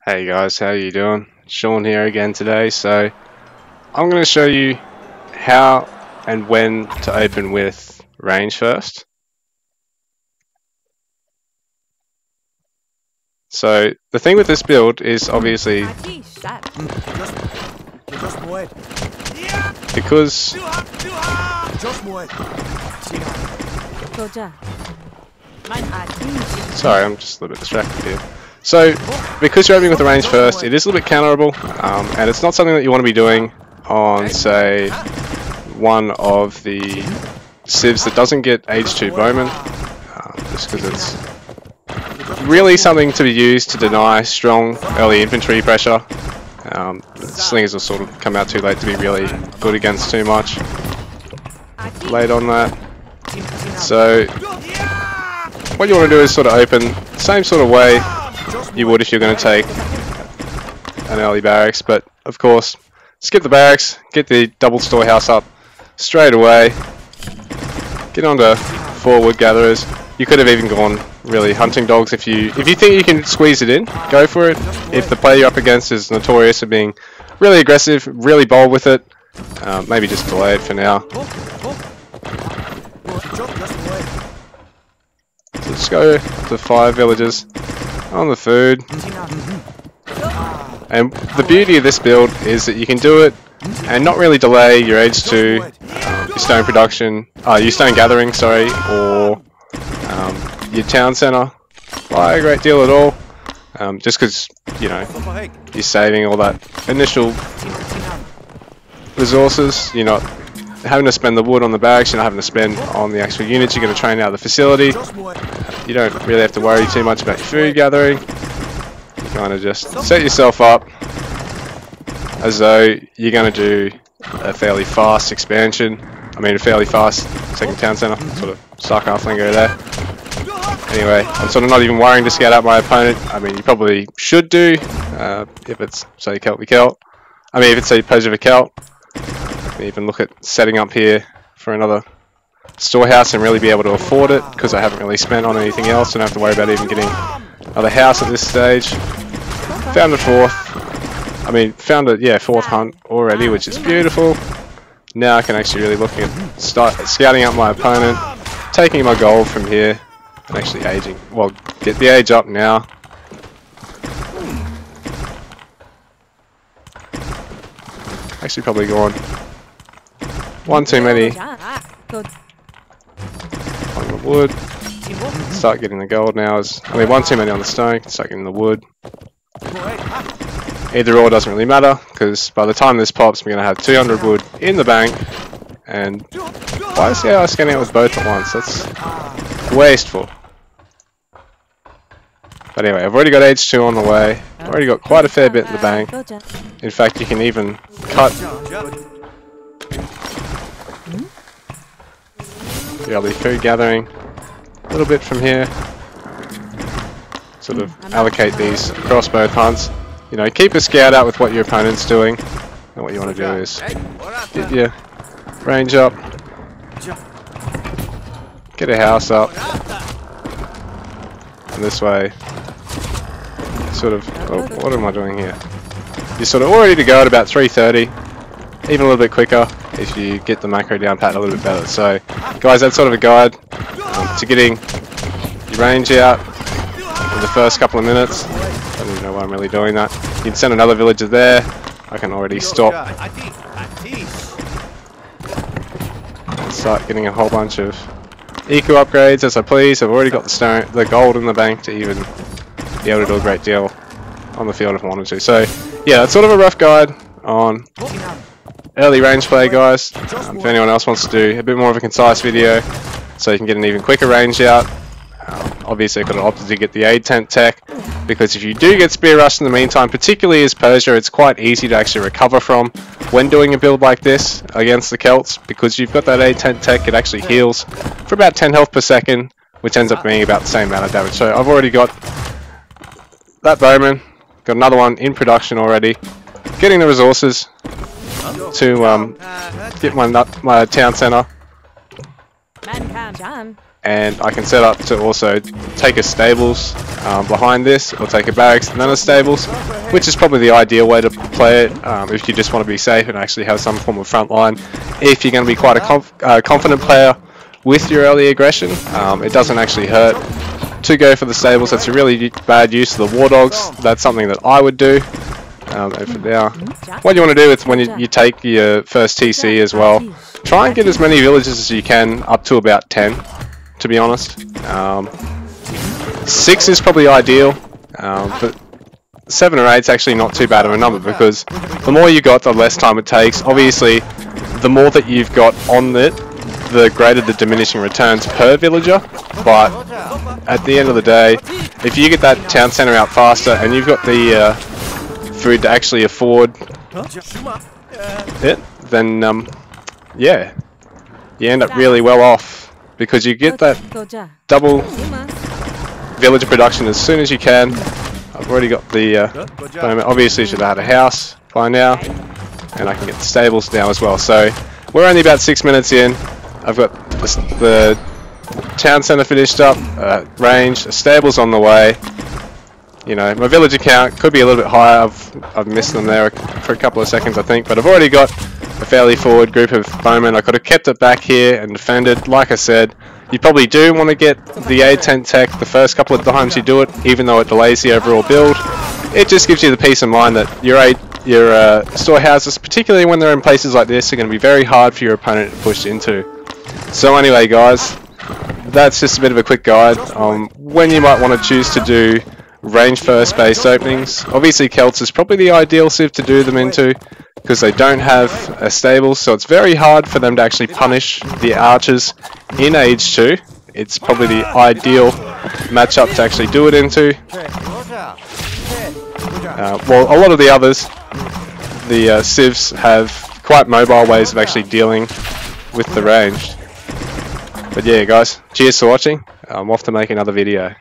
Hey guys, how you doing? Sean here again today. So I'm going to show you how and when to open with range first. So the thing with this build is obviously because sorry, I'm just a little bit distracted here. So, because you're opening with the range first, it is a little bit counterable, and it's not something that you want to be doing on, say, one of the civs that doesn't get H2 Bowman, just because it's really something to be used to deny strong early infantry pressure. Slingers will sort of come out too late to be really good against too much late on that. So, what you want to do is sort of open same sort of way you would if you're going to take an early barracks, but of course skip the barracks, get the double storehouse up straight away, get onto 4 wood gatherers. You could have even gone really hunting dogs if you think you can squeeze it in, go for it. If the player you're up against is notorious for being really aggressive, really bold with it, maybe just delay it for now. So let's go to 5 villages on the food. And the beauty of this build is that you can do it and not really delay your H2, your stone production, your stone gathering, sorry, or your town center by a great deal at all. Just because, you know, you're saving all that initial resources. You're not having to spend the wood on the barracks, you're not having to spend on the actual units you're going to train out of the facility. You don't really have to worry too much about your food gathering. You kind of just set yourself up as though you're going to do a fairly fast expansion. I mean a fairly fast second town center, sort of sarcastic lingo there. Anyway, I'm sort of not even worrying to scout out my opponent. I mean, you probably should do, if it's, say, Celt v Celt. I mean, if it's, say, Poser v Celt. You can even look at setting up here for another storehouse and really be able to afford it, because I haven't really spent on anything else. Don't have to worry about even getting another house at this stage. Found a fourth. Found a, yeah, 4th hunt already, which is beautiful. Now I can actually really look at start scouting out my opponent, taking my gold from here, and actually aging. Well, get the age up now. Actually, probably gone one too many on the wood. Start getting the gold now. One too many on the stone. Start getting the wood. Either or doesn't really matter, because by the time this pops, we're going to have 200 wood in the bank. And why is the AI scanning out with both at once? That's wasteful. But anyway, I've already got H2 on the way. I've already got quite a fair bit in the bank. In fact, you can even cut the early food gathering a little bit from here. Sort of allocate these across both hunts. You know, keep a scout out with what your opponent's doing. And what you want to do is get your range up, get a house up, and this way, sort of, oh, what am I doing here? You're sort of all ready to go at about 3:30, even a little bit quicker if you get the macro down pat a little bit better. So, guys, that's sort of a guide to getting your range out in the first couple of minutes. I don't even know why I'm really doing that. You can send another villager there. I can already stop and start getting a whole bunch of eco upgrades as I please. I've already got the gold in the bank to even be able to do a great deal on the field if I wanted to. So yeah, that's sort of a rough guide on early range play, guys. If anyone else wants to do a bit more of a concise video so you can get an even quicker range out, obviously I could have opted to get the aid tent tech, because if you do get spear rushed in the meantime, particularly as Persia, it's quite easy to actually recover from when doing a build like this against the Celts, because you've got that aid tent tech. It actually heals for about 10 health per second, which ends up being about the same amount of damage. So I've already got that bowman, got another one in production already, getting the resources to get my town center and I can set up to also take a stables behind this, or take a barracks and then a stables, which is probably the ideal way to play it if you just want to be safe and actually have some form of front line. If you're going to be quite a confident player with your early aggression, it doesn't actually hurt to go for the stables. That's a really bad use of the war dogs. That's something that I would do. And for now, what you want to do is when you take your first TC as well, try and get as many villages as you can, up to about 10, to be honest. 6 is probably ideal, but 7 or 8 is actually not too bad of a number, because the more you got, the less time it takes. Obviously, the more that you've got on it, the greater the diminishing returns per villager, but at the end of the day, if you get that town centre out faster and you've got the food to actually afford it, then yeah, you end up really well off, because you get that double villager production as soon as you can. I've already got the obviously should have had a house by now, and I can get the stables now as well. So we're only about 6 minutes in. I've got the town centre finished up, range, the stables on the way. You know, my villager count could be a little bit higher. I've missed them there for a couple of seconds, I think, but I've already got a fairly forward group of bowmen. I could have kept it back here and defended. Like I said, you probably do want to get the aid tent tech the first couple of times you do it, even though it delays the overall build. It just gives you the peace of mind that your storehouses, particularly when they're in places like this, are going to be very hard for your opponent to push into. So anyway, guys, that's just a bit of a quick guide on when you might want to choose to do range first based openings. Obviously Celts is probably the ideal civ to do them into, because they don't have a stable, so it's very hard for them to actually punish the archers in Age 2. It's probably the ideal matchup to actually do it into. Well, a lot of the others, the civs, have quite mobile ways of actually dealing with the range. But yeah, guys, cheers for watching. I'm off to make another video.